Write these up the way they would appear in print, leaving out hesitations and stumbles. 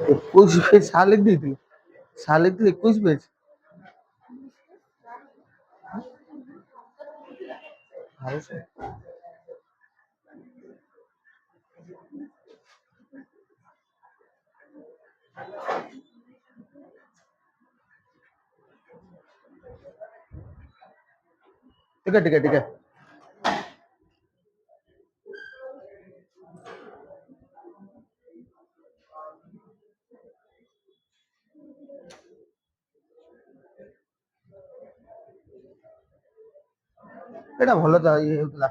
21 page সালে দিয়েছিল, সালে দিল 21 পেজ। ठीक है ठीक है ठीक है। এটা ভালো তা ইয়ে হউতলা।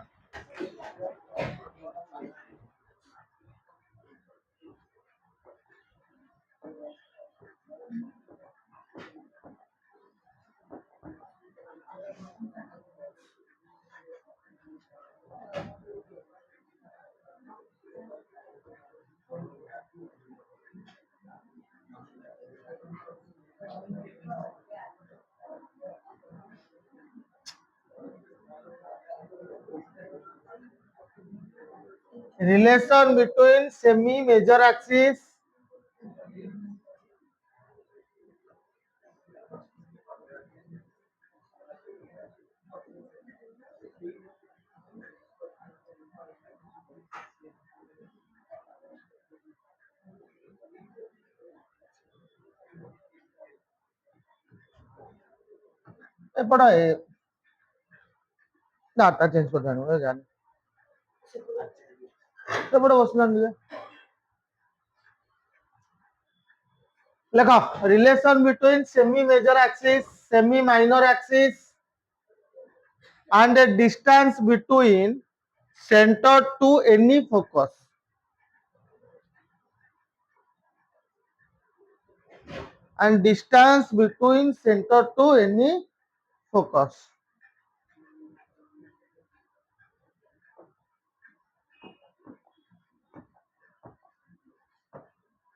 Relation between semi major axis एपड़ा डाटा चेंज कर देना जान एपड़ा बसना नहीं लिखो relation between semi major axis semi minor axis and a distance between center to any focus and distance between center to any focus.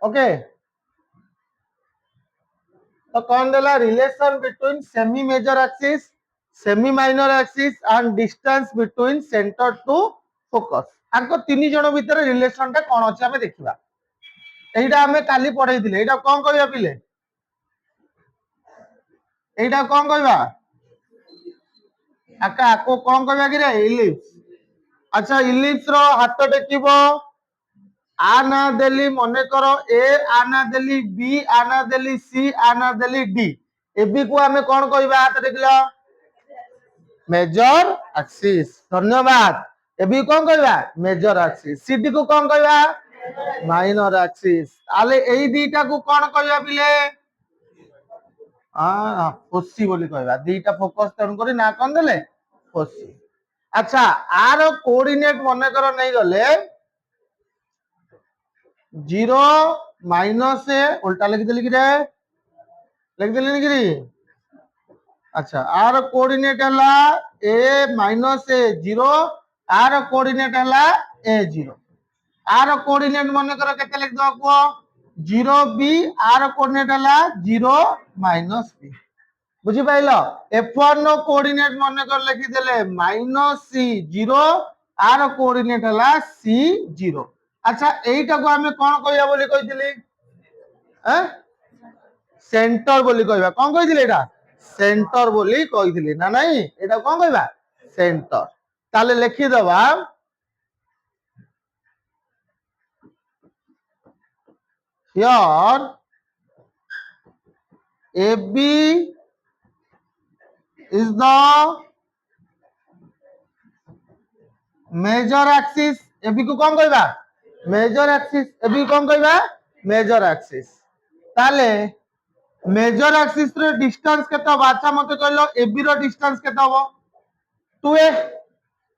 Okay, तो कौन देला relation between semi major axis semi minor axis and distance between centre to focus आको तीन जन भीतर relation टा कौन अछि हमें देखिबा एइटा हमें काली पढ़ाई दिले एइटा कौन कहबा पिले एइटा कौन कहबा आका आको कौन कहबा कि रे इलिप्स अच्छा इलिप्स रो हाथ टेकिबो आना देली मने करो ए आना देली बी आना देली सी आना देली डी एबी को हमें कौन कहबा हाथ टेकिलो मेजर एक्सिस धन्यवाद एबी कौन कहबा मेजर एक्सिस सीडी को कौन कहबा माइनर एक्सिस आले एई दीटा को कौन कहबा पिले फोसी बोली कहबा दीटा फोकस टर्न करी ना कौन देले फोसी अच्छा आर कोऑर्डिनेट मने करो नहीं गले 0 माइनस ए उल्टा लिख देली कि रे लिख देली कि रे अच्छा आर कोऑर्डिनेट हला ए माइनस ए 0 आर कोऑर्डिनेट हला ए 0 आर कोऑर्डिनेट मने करो केते लिख दो को 0 बी आर कोऑर्डिनेट हला 0 माइनस बी बुझी पाइलो f1 नो कोऑर्डिनेट मने कर लिखि देले -c0 आर कोऑर्डिनेट हला c0 अच्छा एइटा को हमें कोन कहया बोली कहितली हैं सेंटर बोली कहबा कोन कहितली एटा सेंटर बोली कहितली ना नहीं एटा कोन कहबा सेंटर ताले लिखि दबा here AB is the major axis AB को कौन कहबा मेजर एक्सिस एबी कौन कहबा मेजर एक्सिस ताले मेजर एक्सिस रे डिस्टेंस केते हो अच्छा मते कहलो एबी रो डिस्टेंस केते हो 2a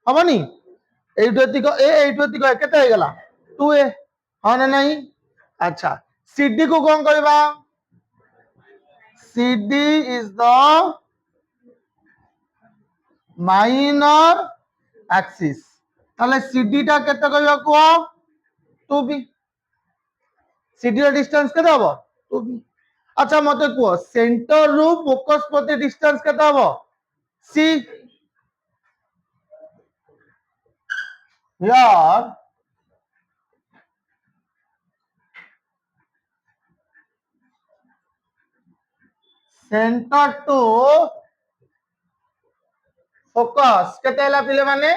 हबनी एइटोति को ए एइटोति को केते हो गेला 2a हां ना नहीं अच्छा सीडी को कौन कहबा CD is the minor axis ताले CD टा केते कहबा को 2b CD रो डिस्टेंस केते हबो 2b अच्छा मते को सेंटर रु फोकस प्रति डिस्टेंस केते हबो c here centre to focus केते हला पिले माने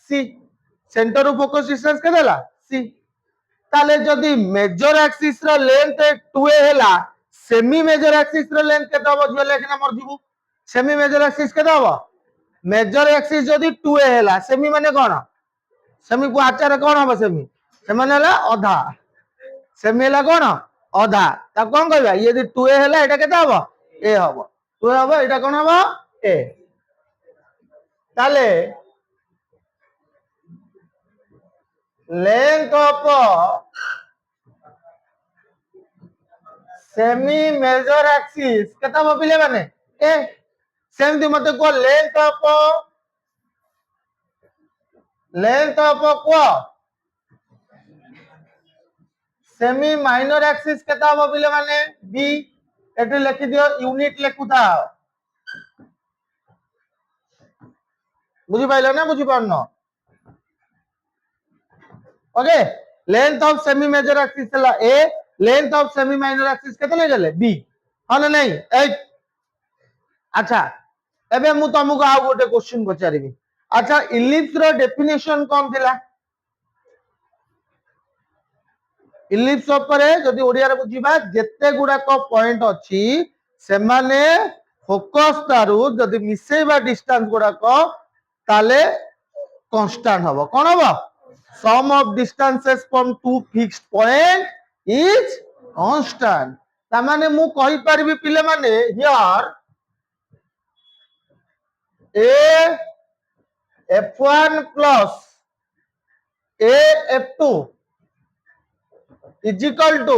c centre to focus distance केते हला सी ताले जदी मेजर एक्सिस रो लेंथ 2a हला सेमी मेजर एक्सिस रो लेंथ केते हबो जो लेखना मर जिवु सेमी मेजर एक्सिस केते हबो मेजर एक्सिस जदी 2a हला सेमी माने कोन सेमी को आचार कोन हबो सेमी सेमाने हला आधा सेमी हला कोन आधा ता कोन कहबा ये यदि 2a हला एटा केते हबो a हबो 2a हबो एटा कोन हबो a ताले length of semi major axis केता भाबिले माने ए सेमती मते को लेंथ ऑफ को सेमी माइनर एक्सिस केता भाबिले माने बी एटे लिखि दियो यूनिट लेखुता बुझी पाइलो ना बुझी पारनो okay length of semi major axis हला a length of semi minor axis केते ले गेले बी हां ना नहीं 8 अच्छा एबे मु तुमको आ गोटे क्वेश्चन पचारिबी अच्छा इलिप्स रो डेफिनेशन कोन थिला इलिप्स ऊपर जदी ओडिया रे बुझीबा जेते गुडा को पॉइंट अछि से माने फोकस तारु जदी मिसेबा डिस्टेंस गुडा को ताले कांस्टेंट हबो कोन हबो sum of distances from two fixed point is constant ता माने मु कहि परबी पिले माने here a f1 plus a f2 is equal to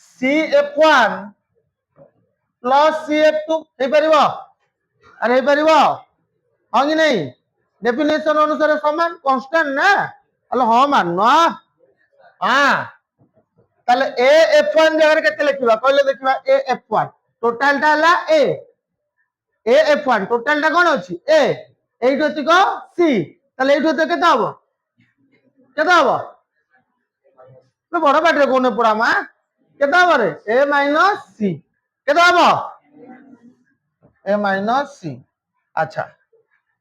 c f1 plus c f2 हे परिबो अरे हे परिबो हां कि नहीं डेफिनेशन अनुसार समान कांस्टेंट ना अल हां माननो हां ताले a f1 जगह केते लिखिबा कहले देखिबा a f1 टोटल ता हला a f1 टोटल ता कोन अछि a एइठो तिको c ताले एइठो ते केते हबो तो बड़ पाटरे कोने पड़ा मा केते हबो रे a माइनस c केते हबो a माइनस c अच्छा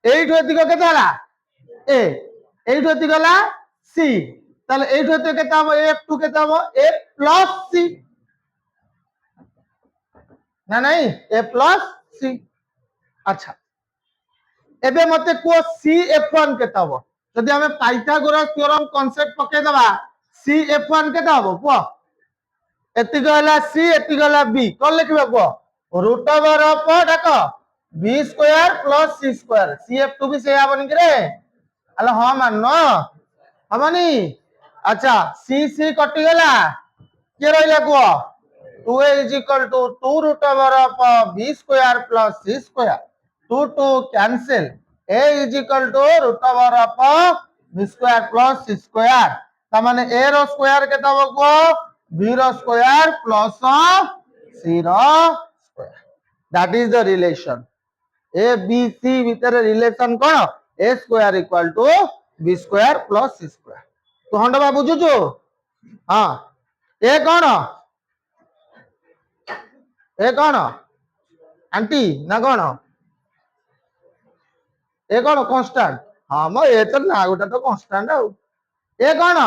एइठो तिको केते हला a एइठो तिको हला c ताले एइठो ते केते हबो f2 केते हबो a प्लस c ना नहीं a प्लस c अच्छा एबे मते को CF1 केता हबो जदि हमें पाइथागोरस थ्योरम कांसेप्ट पके दबा CF1 केता हबो को एति गला C एति गला B कोन लिखबे को रूट ओवर ऑफ डाको b square plus c square CF2 भी से आबनी रे अले हां माननो हमनी अच्छा C कटि गला के रहिला को 2a is equal to 2 root over of b square plus c square 2 to cancel a is equal to root over of b square plus c square ता माने a रो स्क्वायर केता हो को b रो स्क्वायर प्लस c रो square that is the relation a b c भीतर रिलेशन कोन a square equal to b square plus c square तो हंडबा बुझुछु हां ए कोन आंटी ना कोन ए कोन कांस्टेंट हां म ए तो ना गोटा तो कांस्टेंट आ ए कोन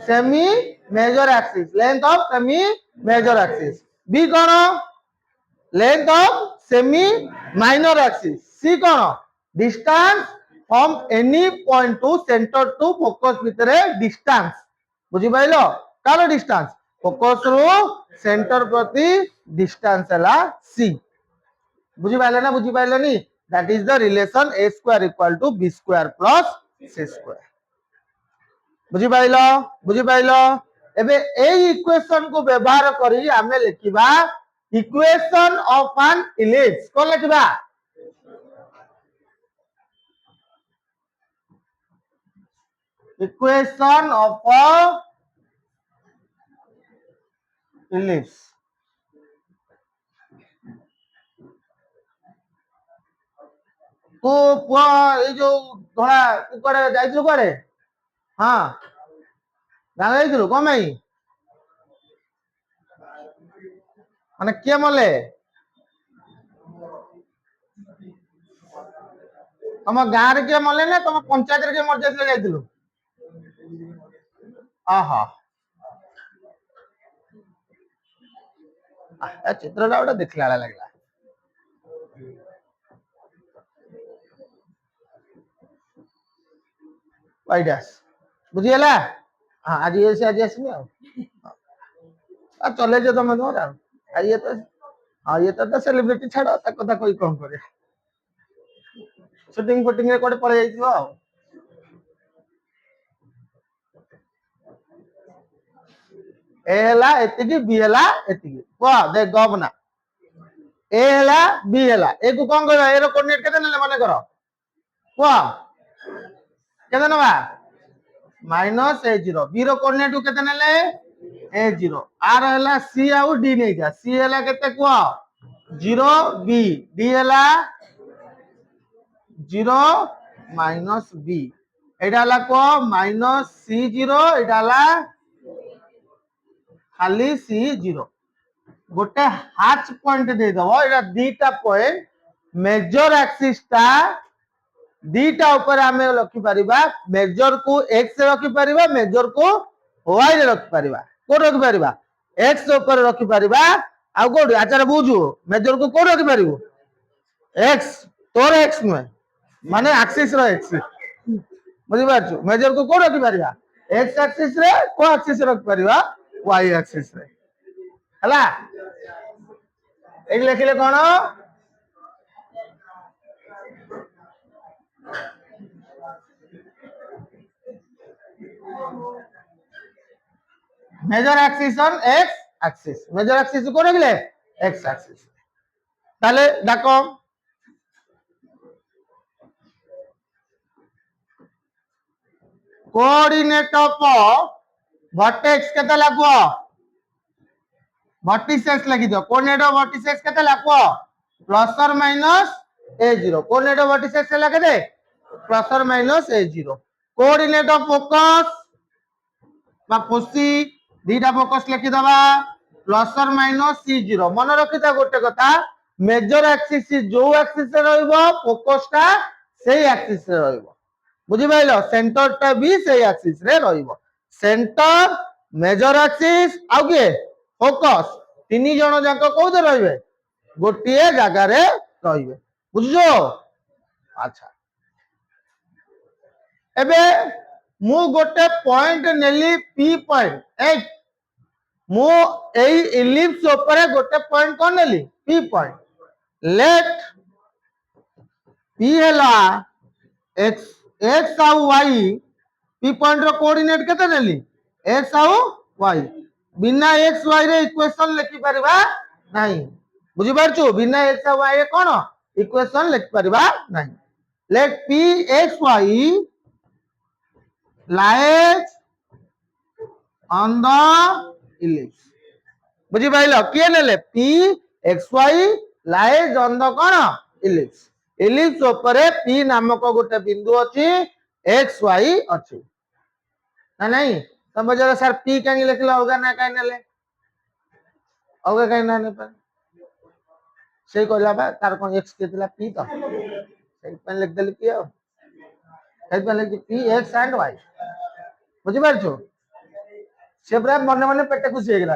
semi major axis length of semi major axis b कोन length of semi minor axis c कोन distance from any point to centre to focus भीतर डिस्टेंस बुझी पाइलो कार डिस्टेंस फोकस रो सेंटर प्रति डिस्टेंस हला सी बुझी पाइले ना बुझी पाइले नी that is the relation a square equal to b square plus c square बुझी पाइलो एबे ए इक्वेशन को व्यवहार करी हमें लिखिबा इक्वेशन ऑफ एन इलिप्स कोन लिखिबा इक्वेशन ऑफ अ इलिप्स को पुआ ए जो धोड़ा कुकड़े जाइछु करे हां गां जाइछु कोन भाई माने के मले तुम गाँव रे किए मले ना तुम पंचायत रे किए मर जाइले जाइतिलु आहा चित्रटा गोटे देखला लगला वाइडास बुझीगला हाँ आज ये से आज आसमी चले जो तुम तुम ये तो हाँ ये तो सेलिब्रिटी छाड़ कथा कोई कौन करे शूटिंग फुटिंग रे कोडे पळे जाइथिबो आ ए हला एतिकी बी हला एतिकी वाह देख गबना ए हला बी हला ए को कोन कर ए रो कोऑर्डिनेट केते नेले माने करो वाह केते नबा माइनस a0 b रो कोऑर्डिनेट को केते नेले a0 r हला c आउ d नै जा c हला केते को 0 b d हला 0 माइनस b एटा हला को माइनस c0 एटा हला खाली c0 गोटे हाच पॉइंट दे दबो एटा दीटा पॉइंट मेजर एक्सिस ता दीटा ऊपर आमे रखि परिबा मेजर को x रे रखि परिबा मेजर को y रे रखि परिबा को रखि परिबा x ऊपर रखि परिबा आ कोड आचार बुझू मेजर को को रखि परिबो x तोर x न माने एक्सिस रो x बुझि पाछो मेजर को को रखि परिबा x एक्सिस रे को एक्सिस रखि परिबा y एक्सिस रे हला एक लिखिले कोन major axis on x axis major axis को रखले x एक्सिस ताले डाको कोऑर्डिनेट ऑफ वर्टेक्स केते लागो वर्टिसेस लगी दो कोऑर्डिनेट ऑफ वर्टिसेस केते लागो प्लस और minus a0 coordinate of vertices लगे दे प्लस और minus a0 coordinate of focus बा फोसी दीटा फोकस लिखि दबा प्लस और माइनस c0 मन रखिता गोटे कथा मेजर एक्सिस जो एक्सिस रे रहइबो फोकस ता सेही एक्सिस रे रहइबो बुझि पाइलो सेंटर ता भी सेही एक्सिस रे रहइबो सेंटर मेजर एक्सिस आउ के फोकस तीन जण जाक कोते रहइबे गोटिए जगह रे रहइबे बुझजो अच्छा एबे मु गोटे पॉइंट नेली p पॉइंट ए मु एई इलिप्स ऊपर गोटे पॉइंट कोन नेली p पॉइंट लेट p हला x x आउ y p पॉइंट रो कोऑर्डिनेट केते नेली x आउ y बिना x y रे इक्वेशन लिखि परबा नाही बुझि पारछु बिना x आउ y रे कोन इक्वेशन लिखि परबा नाही let p x y lies on the ellipse बुझी पाइलो किए नेले p xy lies on the cone ellipse ellipse ऊपर p नामक गोटे बिंदु अछि xy अछि ना नहीं तब जरा सर p काहे लिखला होगा ना काहे नेले होगा काहे ना ने पर से कहला बा तार कोन x केतला p तो से पन लिख देली p से पन लिख p x and y बुझी पारछु से पूरा मन मन पेटे खुशी हे गेला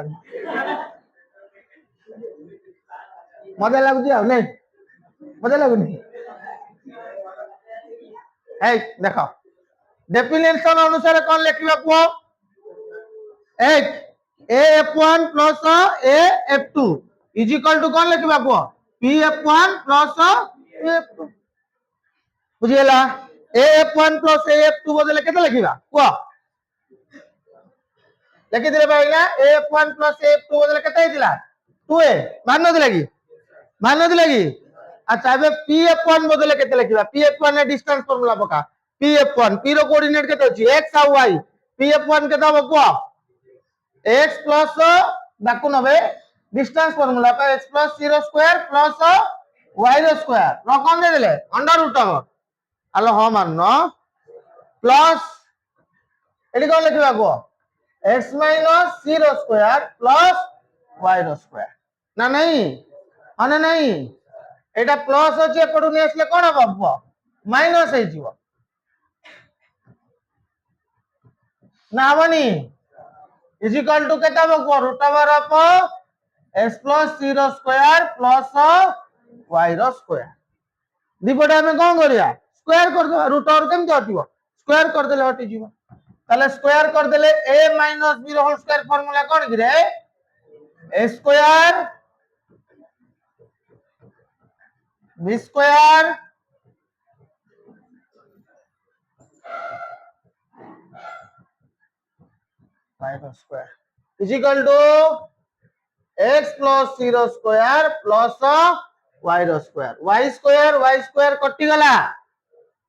मजा लागुची आ नहीं मजा लागुनी ए देखो डेफिनेशन अनुसार कोन लिखिबा को एक af1 plus af2 is equal to कोन लिखिबा को pf1 plus af2 बुझियला af1 plus af2 बदले केते लिखिबा को लिखि दिले भाईला af1 plus af2 बदले केते हिला 2a मान न दिला की अच्छा एबे pf1 बदले केते लिखिबा pf1 ने डिस्टेंस फार्मूला पका pf1 p रो कोऑर्डिनेट केते अछि x आ y pf1 केते हो को x plus बाकु नबे डिस्टेंस फार्मूला पर x plus 0 square plus y रो स्क्वायर रो कोन दे देले अंडर रूट ऑफ आलो ह माननो प्लस एडी कोन लिखिबा को x minus 0 square plus y रो स्क्वायर ना नहीं अने नहीं एटा प्लस अछि एपडु ने असले कोन बाबू মাইনাস ହେଇଯିବ ନା ହବନି इज इक्वल टू केता बको root over of x plus c रो स्क्वायर प्लस y रो स्क्वायर दीपटे हमें कौन करिया स्क्वायर कर दो रूट ओवर केमति हटिबो स्क्वायर कर देले हटि जीवो ताले स्क्वायर कर देले a माइनस b रो होल स्क्वायर फार्मूला कोन कि रे a square b square y रो square is equal to x plus c रो स्क्वायर प्लस y रो स्क्वायर y स्क्वायर कटि गला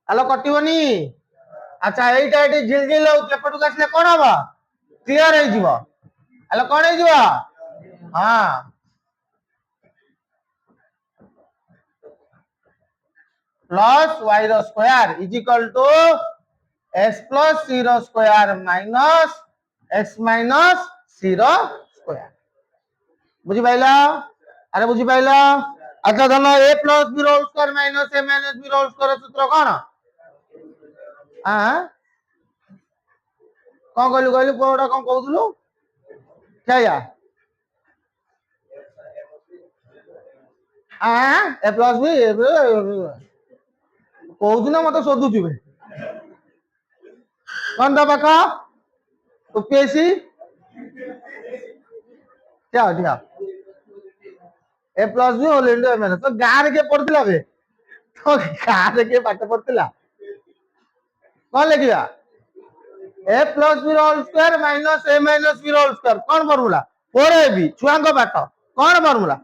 आलो कटिबनी अच्छा एटा एटी झिल झिल हो एपटू आसले कोन हबो क्लियर हे जीवो आलो कोन हे जीवो हां प्लस y रो square is equal to x plus c रो square minus x minus c रो स्क्वायर बुझी पाइला अरे बुझी पाइला अच्छा धनो a प्लस b रो square minus a minus b रो स्क्वायर सूत्र कोन हां कौन कहलु कहलु कोडा कौन कहउथलु क्या या हां a प्लस b कहउथु ना मते सोधु थिबे कौन दा पाखा उपीएससी क्या दिया a plus b whole into minus तो गार के पड़तिला बे तो गार के पाठ पड़तिला कौन लिखिया a plus b whole square minus a minus b whole square कौन फार्मूला 4ab छुआ को पाठ कौन फार्मूला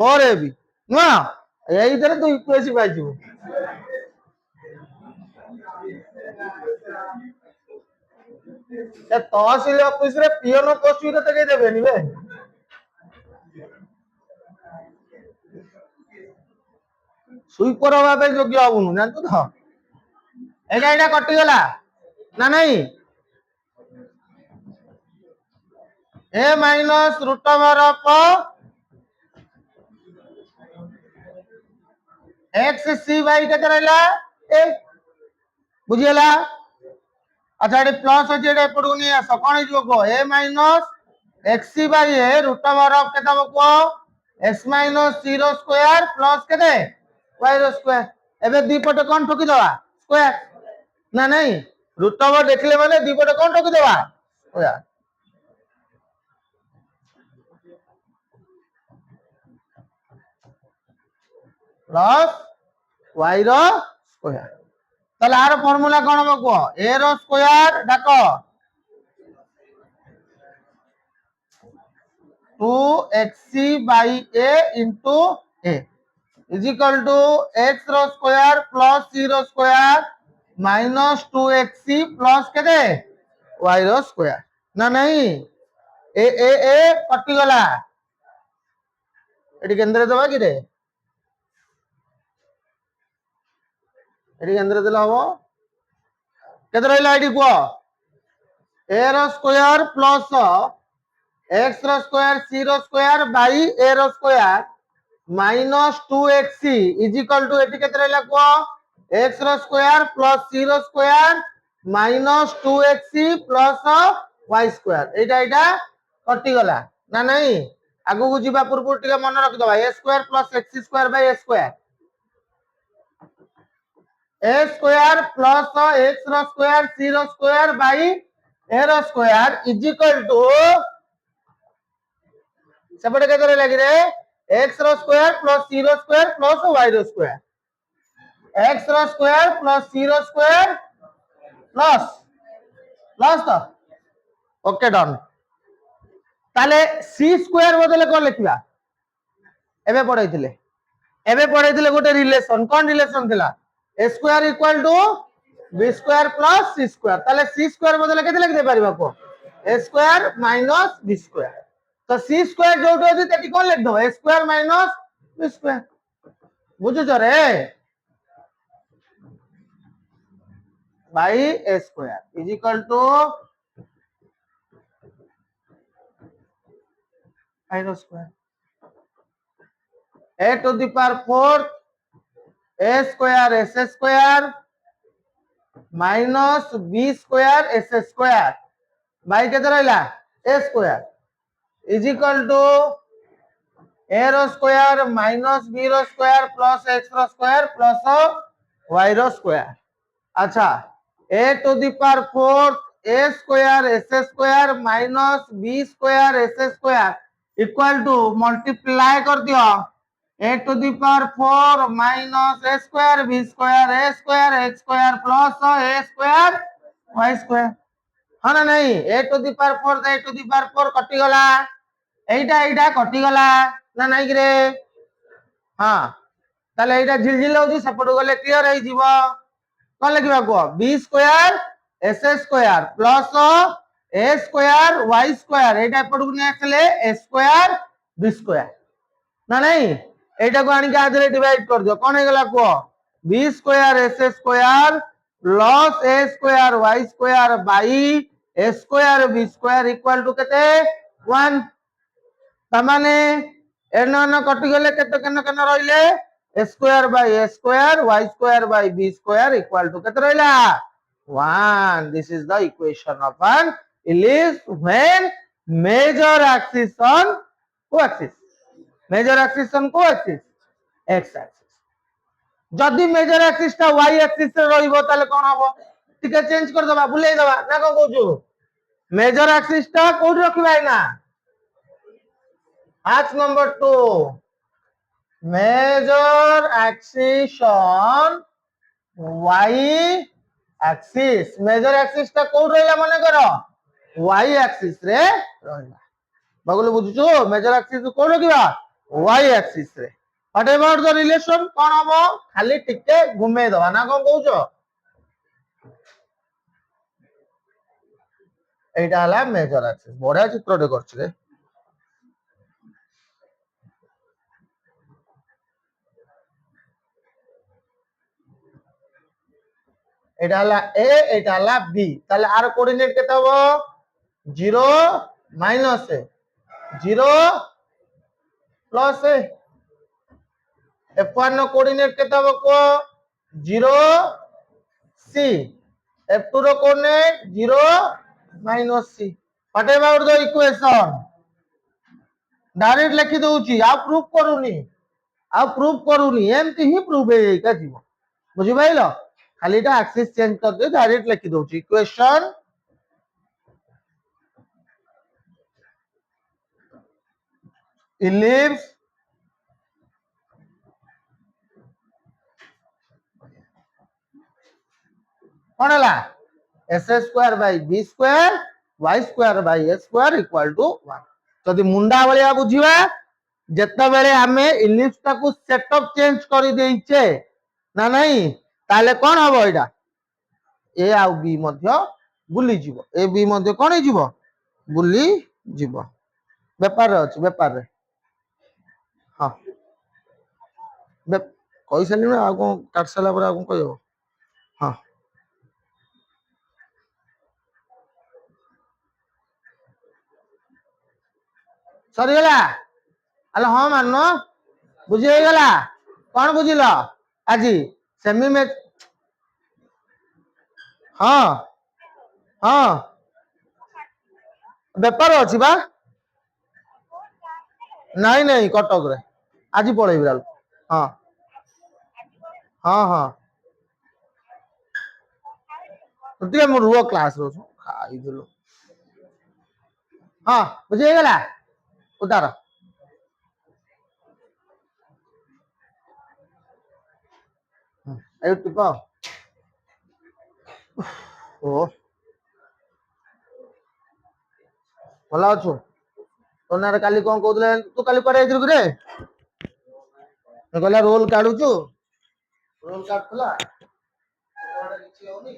4ab नुआ एई तरह तू उपीएससी पाइ जीवो ए तहसील ऑफिस रे पीएन पोस्ट भी तो के देबेनी बे सुपर हवा पे योग्य हबुनु जानतो तो एटा एटा कटि गला ना नहीं a minus root over of x c by केते रहला ए बुझियला अच्छा एटे प्लस अछि एटे पडू नि आस कोन हिजो को a minus x c by a root over of केता बको x माइनस c रो स्क्वायर प्लस केते y रो स्क्वायर एबे दी पटे कोन ठोकी दवा स्क्वायर ना नहीं रूट ओवर देखले माने दी पटे कोन ठोकी दवा स्क्वायर प्लस y रो स्क्वायर ताले आर फार्मूला कोन हबो को a रो स्क्वायर डाको 2xc by a into a is equal to x रो स्क्वायर प्लस c रो स्क्वायर माइनस 2xc प्लस केते y रो स्क्वायर ना नहीं ए कटि गला एटी केंद्र दबा कि रे एटी केंद्र देला हबो केते रहला एटी को a रो स्क्वायर प्लस x रो स्क्वायर c रो स्क्वायर बाई a रो square minus 2xc is equal to एटी केते रहला को x रो स्क्वायर प्लस c रो square minus 2xc plus y square एटा एटा कटि गला ना नहीं आगु को जीवा पूर्व टिके मन रख दबा a square plus x square by a square plus x रो स्क्वायर c रो स्क्वायर बाई a रो स्क्वायर इज इक्वल टू सेपटे केते रे लागि रे x रो स्क्वायर प्लस c रो स्क्वायर प्लस y रो स्क्वायर x रो स्क्वायर प्लस c रो स्क्वायर प्लस प्लस तो ओके डन ताले c स्क्वायर बदले कोन लिखिबा एबे पढैथिले गोटे रिलेशन कोन रिलेशन थिला a square equal to b square plus c square ताले c स्क्वायर बदले केते लिख दे परिबा को a square minus b square तो c स्क्वायर जोटो अछि तेटी कोन लिख दो a square minus b square बुझु छ रे by a square is equal to i रो square a to the power 4 a square S square minus b square S square by के रहा a square is equal to a रो square minus b रो square plus x रो square plus y रो square. अच्छा a to the power 4 a square S square minus b square S square equal to multiply कर दियो a to the power 4 minus a square b square x square plus a square y square हाँ ना नहीं a to the power 4 a to the power 4 कटि गला एटा एटा कटि गला ना नहीं कि रे हाँ ताले एटा झिलझिल होची सेपटो गले क्लियर हे जीवो कौन लिखा को b square S square plus a square y square एटा एपटू ने आसले ए स्क्वायर बी स्क्वायर ना नहीं एटा को आनी के आधे डिवाइड कर दियो कौन हे गला को b square S square plus a square y square by a square b square equal to केते 1 तमाने एन कटि गले केते केन केन रहिले a square by a square y square by b square equal to केते रहिला 1 this is the equation of an ellipse when major axis on co-axis major axis on co-axis x axis जदि major axis ता y axis रे रहिबो ताले कोन हबो ठीक है चेंज कर दबा बुलेई दबा ना को कहू मेजर एक्सिस ता कोड रखिबा ना Ask number 2 major axis on y axis major axis ता कोड रहिला मने करो y axis रे रहिला बगल बुझछु मेजर एक्सिस कोन रखिबा y axis रे व्हाट अबाउट द रिलेशन कोन हबो खाली टिके घुमे दबा ना कोन कहउछो एटा हला मेजर एक्सिस बढिया चित्रटे करछ रे এটা হলো a এটা হলো b তাহলে আর কোঅর্ডিনেট কত হবে 0 minus a 0 plus a f1 નો કોઓર્ડિનેટ কত হবে কো 0 c f2 રો coordinate 0 minus c what about the equation direct लिखि दउची आ प्रूफ करूनी एमती ही प्रूफ हे का जीव बुझि पाइलो खाली टा एक्सिस चेंज कर दे डायरेक्ट लिखि दउची इक्वेशन ellipse कौन है x square by b square y square by a square equal to 1 जदि मुंडा भलिया बुझिबा जत्ता बेले हमें इलिप्स ताकू सेटअप चेंज करि देइछे ना नहीं ताले कोन हबो एटा ए आ बी मध्य बुली जीवो ए बी मध्य कोन हे जीवो बुली जीवो व्यापार रे अछि व्यापार रे हां कहि सली ना आ को काट सला पर आ को कहयो हां सरी गला अले हां माननो बुझी हे गला कोन बुझिलो आजी सेमी में हां हां व्यापार अछि बा नहीं नहीं कटक रे आज पळै बिराल हां हां हां तुते मो रुओ क्लास रो खाई दिलो हां बुझी हे गला उतार ए टिपा ओ भला अछु तोनार काली कोन कहउतले तू काली परे आइथिलु रे कहला रोल काढुचु रोल काढतला କିଛି ହଉନି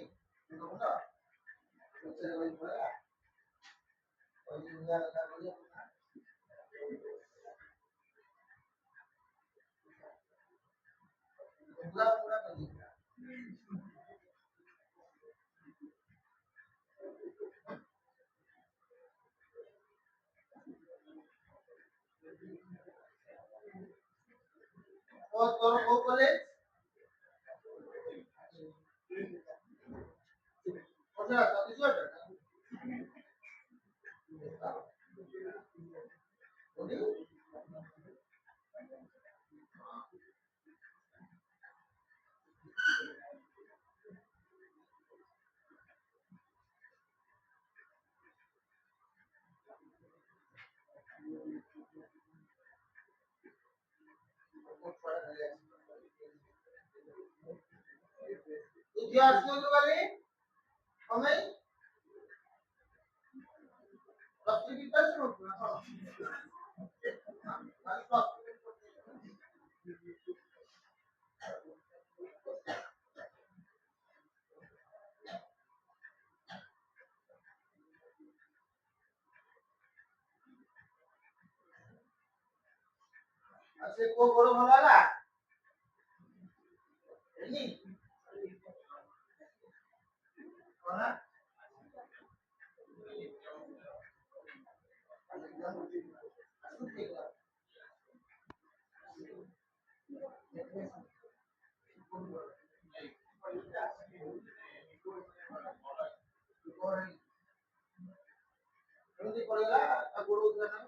तोर को कॉलेज ইতিহাস কত বলে আমি রাষ্ট্রবিজ্ঞান শুরু আজকে কো বড় ভালো লাগা এনি কোনা যদি করেলা গুরু জানা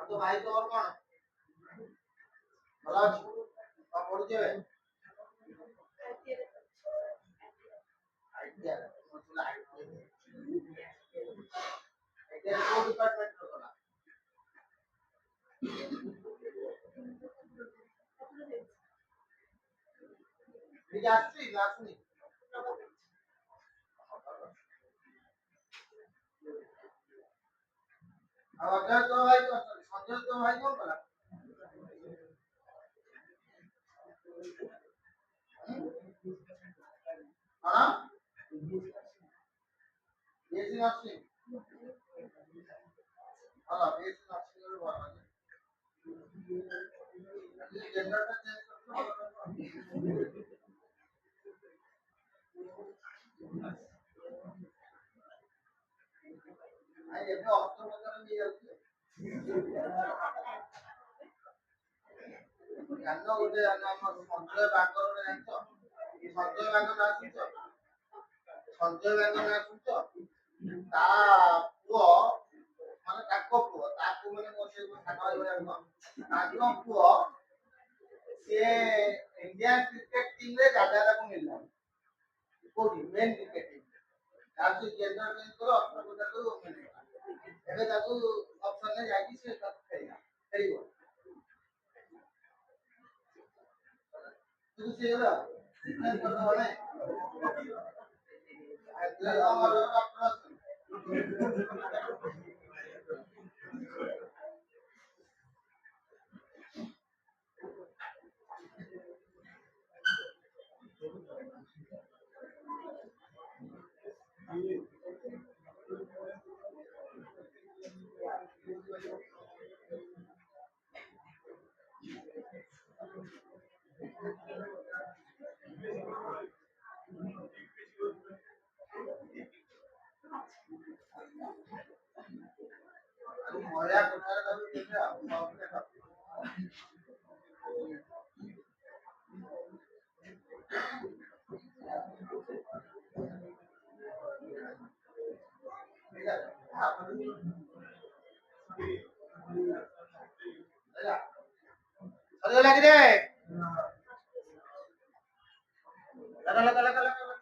তো ভাই তো আর কোন ভালো আছে বা পড়ছে আইডিয়া মতলব আইডিয়া কোন ডিপার্টমেন্ট হলো না ঠিক আছে আসুনি আর অজয় তো ভাই তো সঞ্জয় তো ভাই কোন করা হ্যাঁ বেশি আসছে হ্যাঁ বেশি আসছে বলে বলা যায় জেন্ডারটা চেঞ্জ করতে হবে আই এমনি অর্থমন্ত্রণালয় নিয়ে যাচ্ছে জানো ଗୋଟେ ଆମ ସଞ୍ଜୟ ବାଙ୍ଗର ଜାଣିଛ ସଞ୍ଜୟ ବାଙ୍ଗ ନାଁ ଶୁଣିଛ ସଞ୍ଜୟ ବାଙ୍ଗ ନାଁ ଶୁଣିଛ ତା ପୁଅ ମାନେ ତାଙ୍କ ପୁଅ ତାକୁ ମାନେ ମୋ ସେ ସାନ ଭାଇ ଭଳିଆ ନୁହଁ ତାଙ୍କ ପୁଅ ସିଏ ଇଣ୍ଡିଆନ କ୍ରିକେଟ ଟିମ ରେ ଜାଗା ତାକୁ ମିଳିଲା କୋଉଠି ମେନ୍ କ୍ରିକେଟ ଟିମ ତାକୁ ଜେଣ୍ଡର ଚେଞ୍ଜ କର ଅଠର ତାକୁ ମିଳିଲା ଏବେ ତାକୁ ଅପସନରେ ଯାଇଛି ସେ ତାକୁ ଖେଳିବ तुझे ये रहा कितना करना है ऐसे हमारा अपना मजा करता है कभी कैसे आप अरे लग रे लगा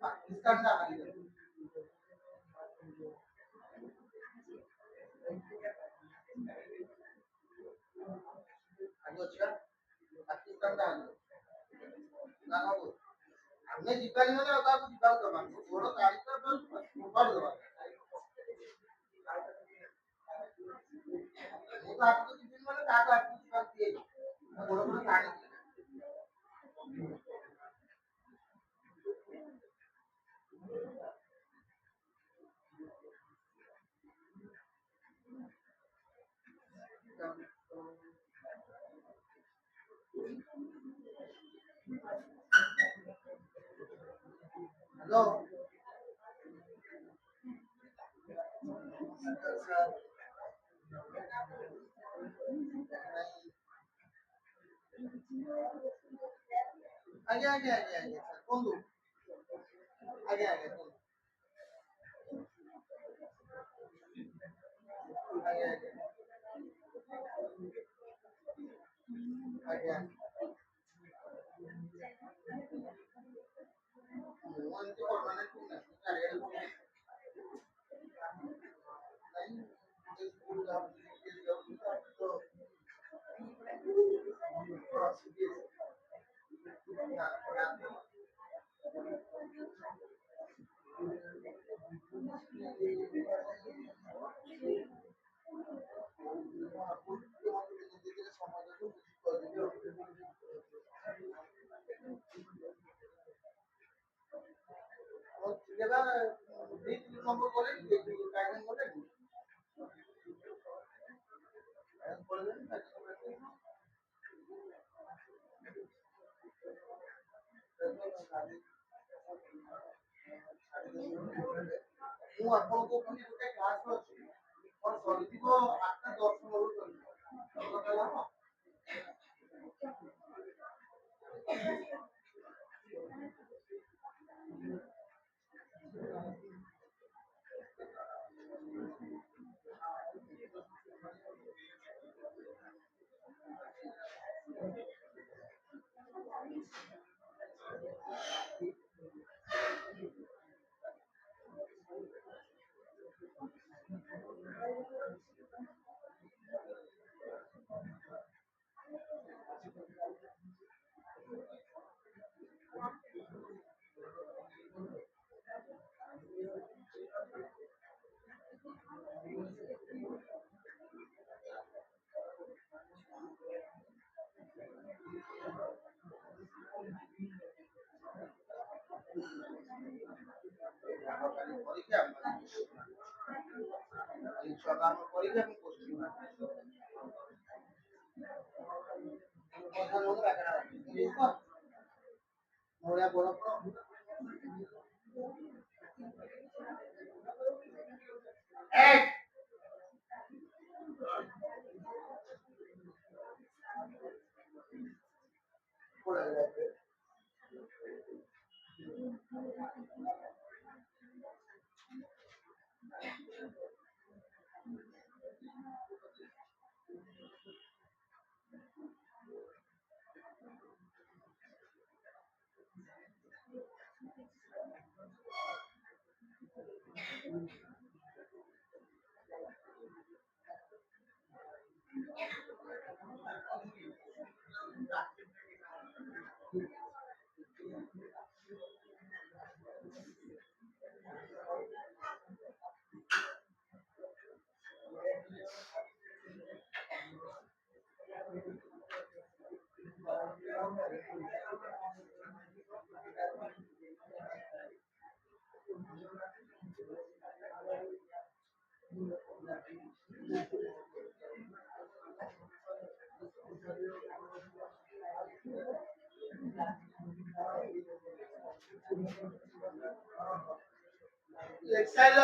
पाकिस्तान का ଆମେ ଯିବାନି ମାନେ ଆଉ କାହାକୁ ଯିବାକୁ ଦବାନି ବଡ ଗାଡି ତ ଫୋପାଡ଼ି ଦବା ମୁଁ ତ ଆଗକୁ ଯିବିନି ମାନେ କାହାକୁ ଆଗକୁ ଯିବାକୁ ଦିଏନି ବଡ ବଡ ଗାଡି ହ୍ୟାଲୋ ଆଜ୍ଞା ଆଜ୍ଞା ଆଜ୍ଞା ଆଜ୍ଞା ସାର୍ କୁହନ୍ତୁ ଆଜ୍ଞା ଆଜ୍ଞା କୁହନ୍ତୁ ଆଜ୍ଞା ଆଜ୍ଞା ମୁଁ ଏମିତି ପରମାନେଣ୍ଟ ନାହିଁ ଚାରିଆଡେ ନାହିଁ ସ୍କୁଲ ଯାଉଛି ତ নম্বর করে গাইডলাইন করে ମୁଁ ଆପଣଙ୍କୁ ମାନେ ଗୋଟେ କ୍ଲାସ୍ ଅଛି ମୋର ସରିଯିବ 8ଟା 10 ବେଳକୁ ପରୀକ୍ଷା ସକାଳ ପରୀକ୍ଷା ମୁଁ କୋଶ୍ଚିନ୍ ଭଳିଆ ବଡ Excel.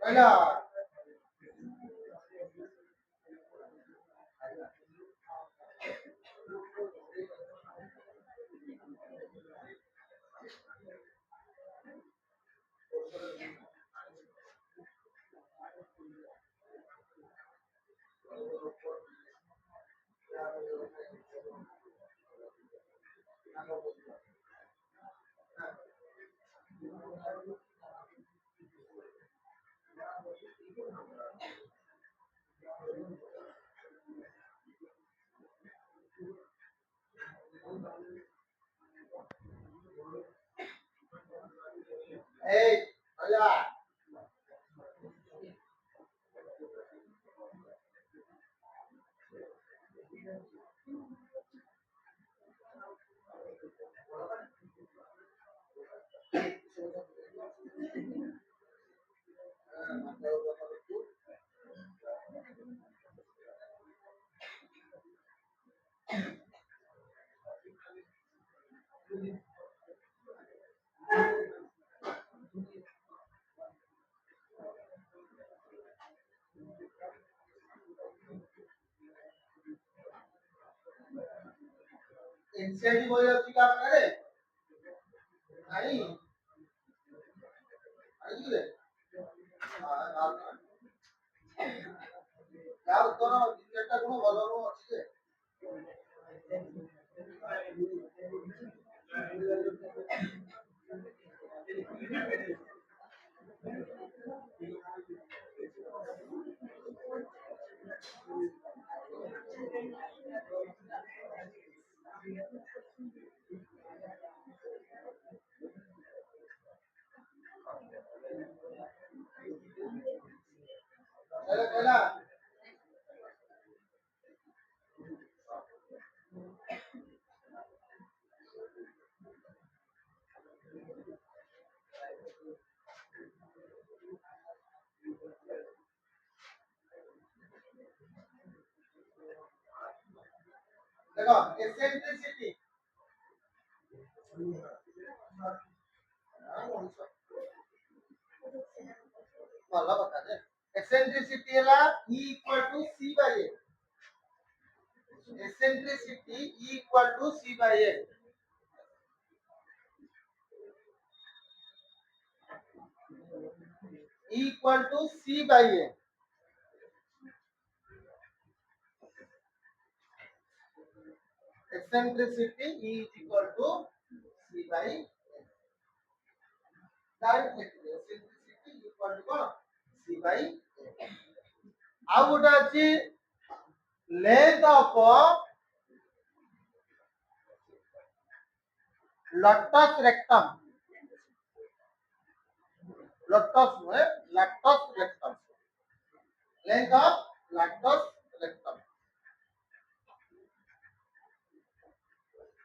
Hola. এই আয়া एनसीईआरटी बोल रही का आपने आई आई रे हां यार तो ना जिनटा कोनो ভালো ভালো আছে যে चला चला देखो एसेंट्रिसिटी वाला बता दे एसेंट्रिसिटी है E equal to C by A eccentricity E equal to C by A E equal to C by A eccentricity E is equal to C by A direct eccentricity equal to C by A ଆଉ ଗୋଟେ ଅଛି length of lotus rectum lotus नुहे lotus rectum length of lotus rectum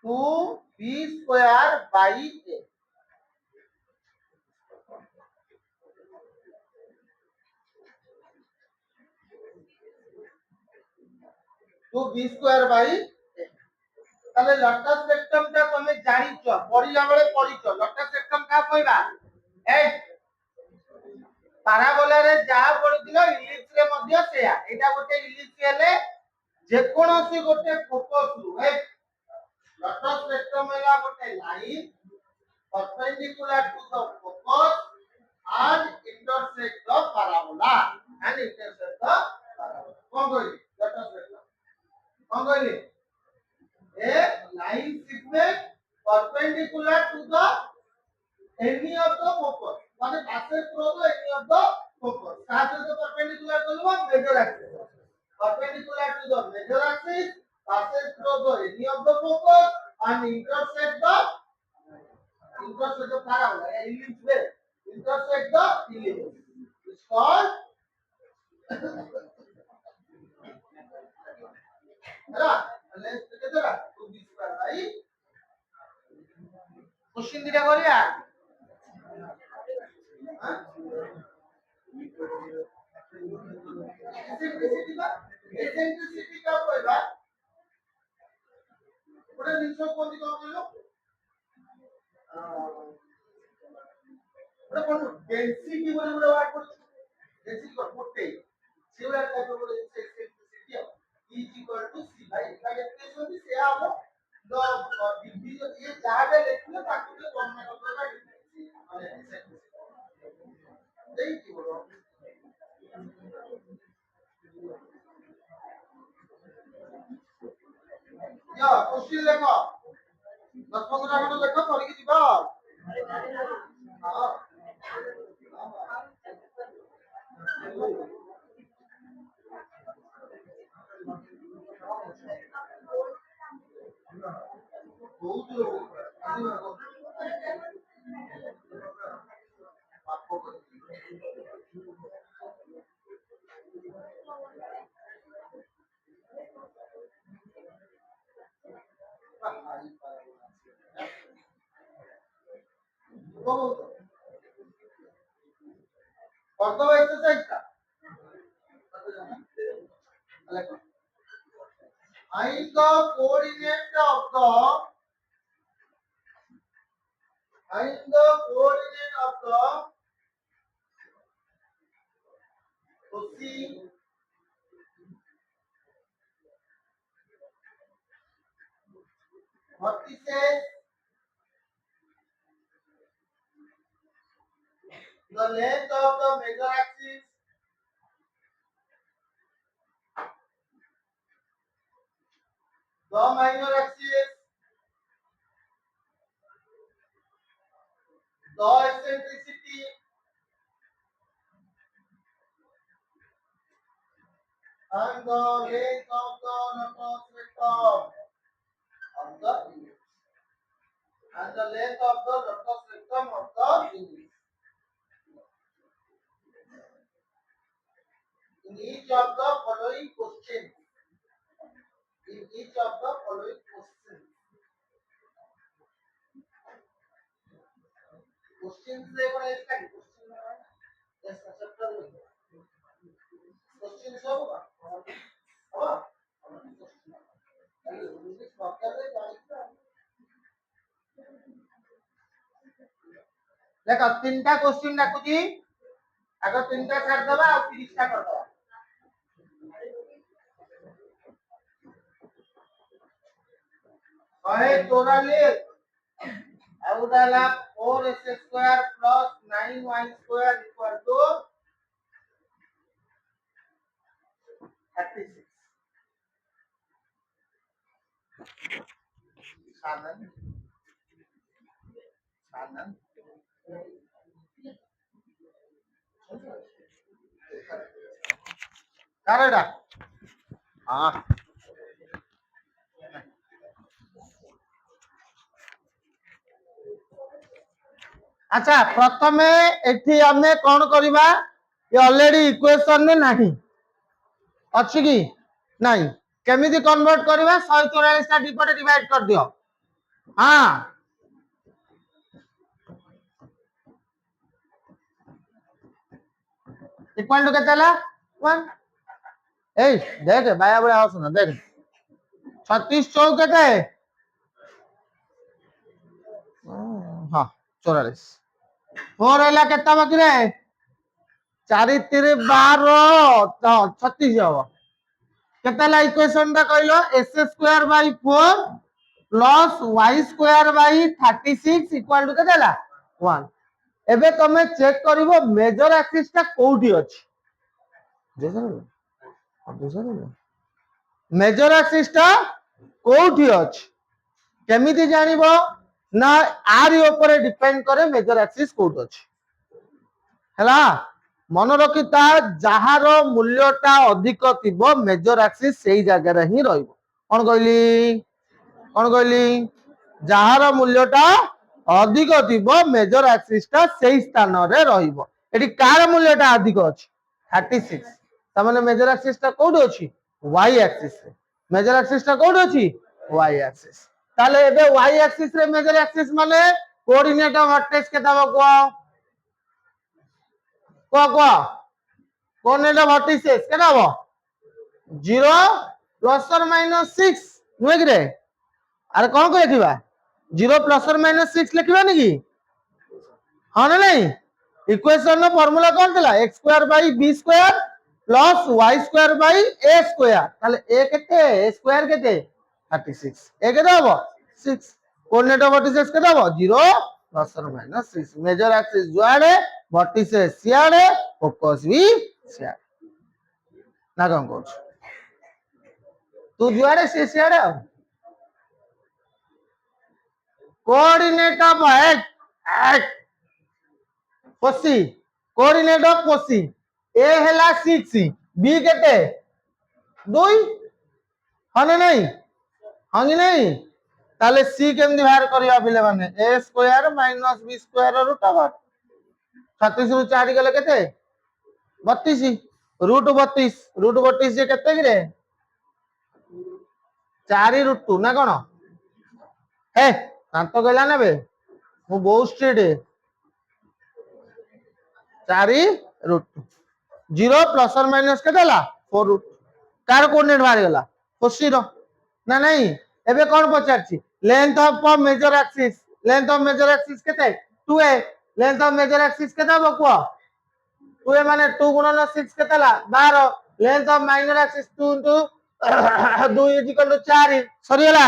2b square by A two b square by তাহলে latus রেক্টামটা তুমি জানিছ পড়িলা বেলে পড়িছ lotus rectum কা কইবা এই পারাবোলারে যা পড়িছিল ইলিপস রে ମଧ୍ୟ সেয়া এটা গোটে ইলিপস হেলে যে কোনসি গোটে ফোকস রু এই লটাস রেক্টাম হেলা গোটে line perpendicular to the focus and intersect the parabola and intersect the parabola কোন কইলি লটাস রেক্টাম কোন কইলি a line segment perpendicular to the any of the focus মানে পাশের through the any of the focus কার সাথে perpendicular করব major axis perpendicular to the major axis passes through the any of the focus and intersect the parabola ellipse way intersect the ellipse it's called है length केते रा 2b square by question दिया करिया हां eccentricity का कहबा ओटा निचो कोन दिखा कहलो ओटा कोन डेंसिटी बोले बोले वाट कर डेंसिटी को मोटे सेवला टाइप बोले eccentricity E equal to C भाई लगे केस होती से आप द डिवीजन ये जहां पे लिखले ताकि तो गणना करना माने एसेंट्रिसिटी देई की बोलो या क्वेश्चन देखो 10-15 मिनट देखो पढ़ के जीवा हां बहुत लोग কত এক্সারসাইজটা find the coordinate of the proceed vertices, the length of the major axis, the minor axis, the eccentricity, and the length of the Newton's vector of the image. And the length of the Newton's vector of the image. In each of the following questions. Questions they were expecting. Yes, accepted. Questions over. देखो तीनटा question डाकुची अगर तीनटा छाड़ दबा और 30 टा कर दबा कहे 44 आउडाला 4x² plus 9y² equal to 36 सानन कारेडा हां अच्छा प्रथमे एठी हमें कोन करबा ये ऑलरेडी इक्वेशन ने नाही अछि की नहीं केमिति कन्वर्ट करबा 144 टा डिपटे डिवाइड कर दियो हां इक्वल टू केतला 1 ए देख बाया बड़ा हाउ सुन देख 36 चौक केते हां 44 4 हैला केता बाकी रे 4 3 12 तो 36 हबो केतला इक्वेशन ता कहलो x²/4 plus y²/36 equal to केतला 1 एबे तमे चेक करिवो मेजर एक्सिस ता कोठी अछि मेजर एक्सिस ता कोठी अछि केमिति जानिबो ना आर ऊपर डिपेंड करे मेजर एक्सिस कोठ अछि हला मन रखिता जहार मूल्यटा अधिक थिबो मेजर एक्सिस सेही जगह रे ही रहइबो कोन कहली जहार मूल्यटा अधिक थिबो मेजर एक्सिस ता सेही स्थान रे रहइबो एठी कार मूल्यटा अधिक अछि 36 त माने मेजर एक्सिस ता कोठ अछि y एक्सिस रे मेजर एक्सिस ता कोठ अछि y एक्सिस ताले एबे y एक्सिस रे मेजर एक्सिस माने कोऑर्डिनेट वर्टेक्स के दबो को कोऑर्डिनेट वर्टिसेस के दबो 0 प्लस और माइनस 6 नुए कि रे अरे कोन को लिखिबा 0 प्लस और माइनस 6 लिखिबा नि की हां ना नहीं इक्वेशन नो फार्मूला कोन थला x²/b² प्लस y²/a² ताले a केते a² केते 36 a के दबो 6 कोऑर्डिनेट वर्टिसेस के दबो 0 प्लस और माइनस 6 मेजर एक्सिस जुआड़े वर्टिसेस सियाड़े फोकस भी सियाड़े ना कौन कोच तू जुआड़े से सियाड़े कोऑर्डिनेट ऑफ x पोसी कोऑर्डिनेट ऑफ पोसी a हैला 6 b केते 2 हने नहीं हंगी नहीं ताले c केमदी बाहर करिया पिले माने a² - b² रूट ओवर 36 रु 4 गेले केते 32 रूट 32 जे केते गिरे 4 रूट 2 ना कोन हे तांतो गला नेबे मु बहुत स्ट्रेट 4 √2 0 प्लस और माइनस के 4 √2 कार कोऑर्डिनेट बाहर गला 40 रो ना नहीं एबे कोन पचारछि लेंथ ऑफ मेजर एक्सिस केते 2a length of major axis केते बकुआ 2a माने 2 गुणन 6 केते 12 length of minor axis 2 2 is equal to 4 सरी गला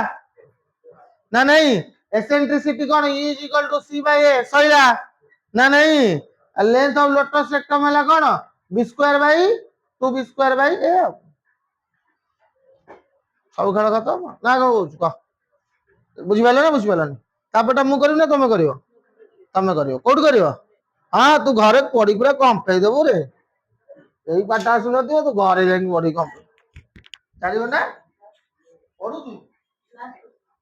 ना नहीं एसेंट्रिसिटी कोन E is equal to C by A सरीला ना नहीं लेंथ ऑफ लोटस रेक्टम हला कोन b square by 2b² by A सब खेल खत्म ना कह बुझी पाल ना बुझी पालानी तापटा मु करियो ना तुम करियो तमे करियो कोड करियो हां तू घरे पड़ी पूरा कंपेई देबो रे एई पाठ आसु नथियो तू घरे जाई पड़ी कंपेई चलियो ना पढु तू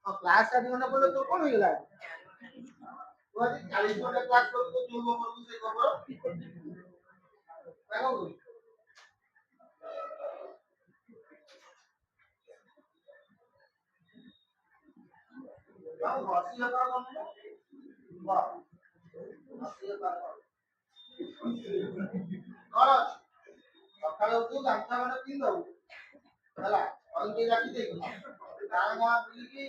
क्लास आदि मने पड़ले तो कोन होइला तू आज 40 मिनिट क्लास करू तो तू खबर को से खबर देखो बाऊ हसी लगा कौन वाह हसी लगा कौन सकाळे उठू गामछा ମାନେ ପିନ୍ଧୁ ହେଲା ଅଲଗା ରାଖି ଦେଇକି ଗାଁ ଗାଁ ବୁଲିକି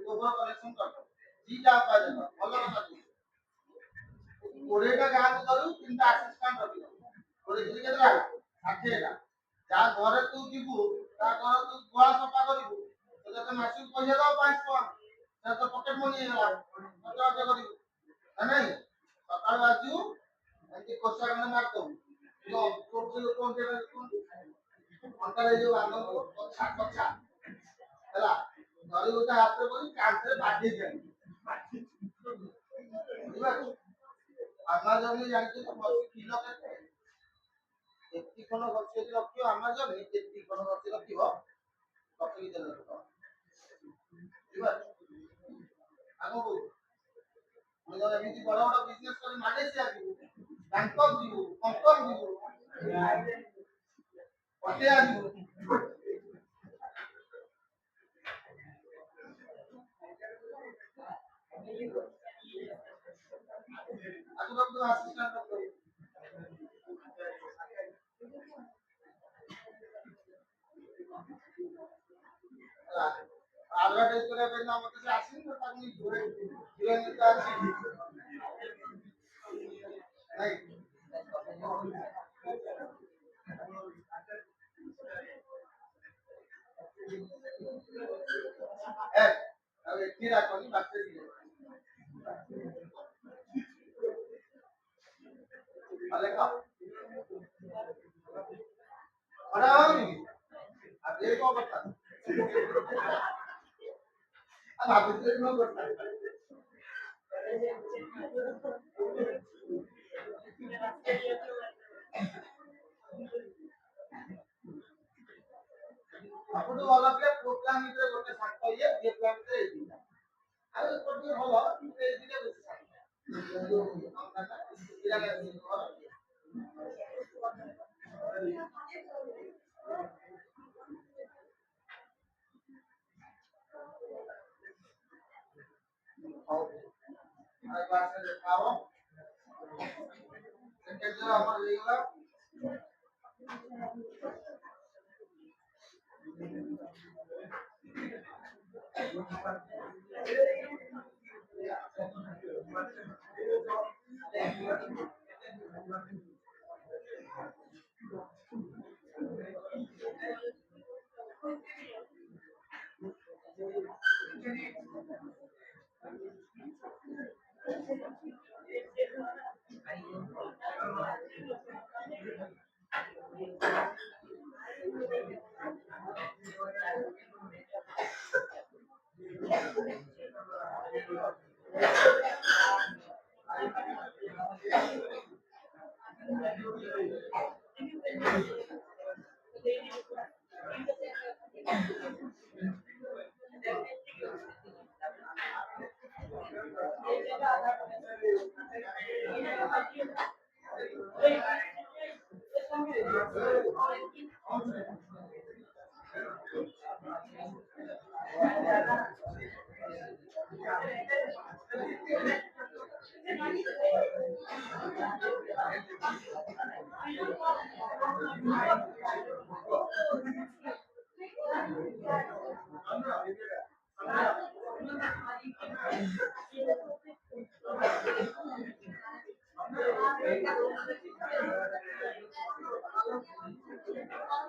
ଗୋବର କଲେକ୍ସନ କର ଜି ଯା ପାଇଲେ ଭଲ କଥା 20ଟା ଗାଁ କରୁ 3ଟା ଆସିଷ୍ଟାଣ୍ଟ ରଖିବ 20 ଦିନ କେତେ ଲାଗେ 60 ଟା ଯା ଘରେ ତୁ ଯିବୁ ତା ଘର ତୁ ଗୁଆ ସଫା କରିବୁ ତ ତତେ ମାସକୁ ପଇସା ଦବ 5 ଟଙ୍କା ତ ପକେଟ ମନି ହେଇଗଲା ଖର୍ଚ୍ଚ ଅର୍ଥ କରିବୁ ନା ନାଇଁ ସକାଳୁ ଆସିବୁ ଏମିତି କୋଷା ଖଣ୍ଡେ ମାରିଦବୁ କୋଉଠି ଅଣ୍ଟାରେ ଯୋଉ ଆନନ୍ଦ କଛା କଛା ହେଲା ଧରି ଗୋଟେ ହାତରେ କରି କାନ୍ଥରେ ବାଡେଇ ଦିଅନ୍ତି ବୁଝିପାରୁଛୁ ଆମାଜନରେ ଜାଣିଛୁ ବସି କିଲୋ କେତେ ଯେତିକି ଖଣ୍ଡ ଗଛ ଯଦି ରଖିବ ଆମାଜନରେ ଯେତିକି ଖଣ୍ଡ ଗଛ ରଖିବ ରଖିକି ଦେଲେ ବୁଝିପାରୁଛୁ ଆଗକୁ ମୁଁ ତ ଏମିତି ବଡ ବଡ ବିଜନେସ କରି ମାଲେସିଆ ଯିବୁ ବ୍ୟାଙ୍କକ୍ ଯିବୁ ହଂକଂ ଯିବୁ ପଟିଆ ଯିବୁ ଆଗକୁ ତୁ ଆସିଷ୍ଟାଣ୍ଟ କରିବୁ advertise କରିବା ପାଇଁ ନା ମତେ ସେ ଆସିନି ତ ତାକୁ ହିରୋଇନ ତ ଅଛି ନାଇଁ ଆଉ ଏଠି ରାଖନି ବାଟେ ଦିଏ ଆଲେ କା ଅଡା ହଉନି ଆଉ ଏ କଣ କଥା ଆଉ ଭାବୁଥିଲେ କଣ କଥା ସବୁଠୁ ଭଲ ପିଲା ପ୍ରୋଗ୍ରାମ ଭିତରେ ଗୋଟେ ସାଙ୍ଗ ଇଏ ଯେ ପ୍ଲାନ୍ ରେ ହେଇଥିଲା ଆଉ ଗୋଟେ ଭଲ କିନ୍ତୁ ଏଇ ଦିନେ ବେଶୀ